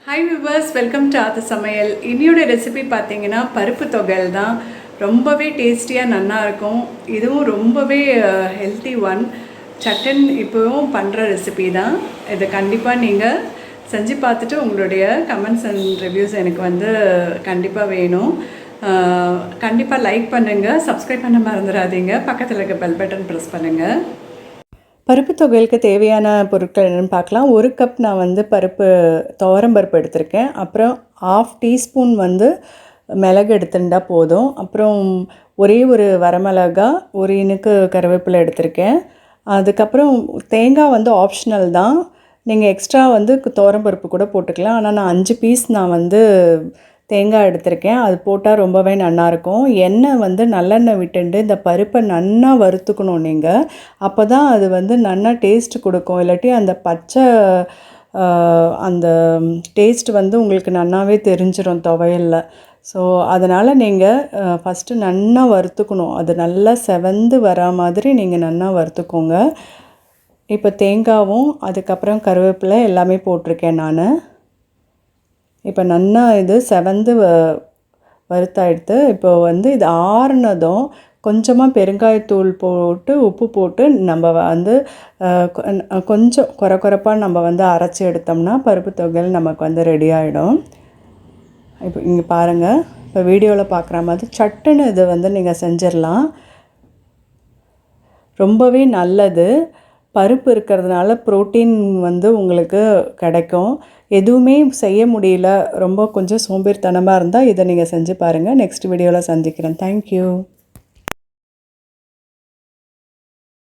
Hi viewers, welcome to ஆத்து சமையல். இன்னியோட recipe பார்த்தீங்கன்னா பருப்பு தொகையல் தான். ரொம்பவே டேஸ்டியாக நல்லா இருக்கும். இதுவும் ரொம்பவே ஹெல்த்தி ஒன். சட்டன் இப்போவும் பண்ணுற ரெசிபி தான். இதை கண்டிப்பாக நீங்கள் செஞ்சு பார்த்துட்டு உங்களுடைய கமெண்ட்ஸ் அண்ட் ரிவ்யூஸ் எனக்கு வந்து கண்டிப்பாக வேணும். கண்டிப்பாக லைக் பண்ணுங்கள், சப்ஸ்கிரைப் பண்ண மறந்துடாதீங்க, பக்கத்தில் இருக்க பெல் பட்டன் ப்ரெஸ் பண்ணுங்கள். பருப்பு தொகையலுக்கு தேவையான பொருட்கள் என்னென்னு பார்க்கலாம். 1 கப் நான் வந்து துவரம்பருப்பு எடுத்திருக்கேன். அப்புறம் 1/2 டீஸ்பூன் வந்து மிளகு எடுத்துட்டா போதும். அப்புறம் ஒரே ஒரு வரமிளகா, ஒரு இனுக்கு கருவேப்பிலை எடுத்திருக்கேன். அதுக்கப்புறம் தேங்காய் வந்து ஆப்ஷனல் தான். நீங்கள் எக்ஸ்ட்ரா வந்து துவரம்பருப்பு கூட போட்டுக்கலாம். ஆனால் நான் 5 பீஸ் நான் வந்து தேங்காய் எடுத்திருக்கேன். அது போட்டால் ரொம்பவே நல்லாயிருக்கும். எண்ணெய் வந்து நல்லெண்ணெய் விட்டுண்டு இந்த பருப்பை நன்னா வறுத்துக்கணும் நீங்கள். அப்போ தான் அது வந்து நல்லா டேஸ்ட் கொடுக்கும். இல்லாட்டி அந்த பச்சை அந்த டேஸ்ட் வந்து உங்களுக்கு நல்லாவே தெரிஞ்சிடும் துவையலில். ஸோ அதனால் நீங்கள் ஃபஸ்ட்டு நல்லா வறுத்துக்கணும். அது நல்லா செவந்து வரா மாதிரி நீங்கள் நல்லா வறுத்துக்கோங்க. இப்போ தேங்காயும் அதுக்கப்புறம் கருவேப்பிலை எல்லாமே போட்டிருக்கேன் நான். இப்போ நல்லா இது செவந்து வறுத்தாயிடுத்து. இப்போ வந்து இது ஆறுனதும் கொஞ்சமாக பெருங்காயத்தூள் போட்டு உப்பு போட்டு நம்ம வந்து கொஞ்சம் குறைப்பாக நம்ம வந்து அரைச்சி எடுத்தோம்னா பருப்பு தொகையல் நமக்கு வந்து ரெடி ஆகிடும். இப்போ இங்கே பாருங்கள், இப்போ வீடியோவில் பார்க்குற மாதிரி சட்டுன்னு இது வந்து நீங்கள் செஞ்சிடலாம். ரொம்பவே நல்லது. பருப்பு இருக்கிறதுனால ப்ரோட்டீன் வந்து உங்களுக்கு கிடைக்கும். எதுவுமே செய்ய முடியல, ரொம்ப கொஞ்சம் சோம்பேறித்தனமாக இருந்தால் இதை நீங்கள் செஞ்சு பாருங்கள். நெக்ஸ்ட் வீடியோவில் சந்திக்கிறேன். தேங்க்யூ.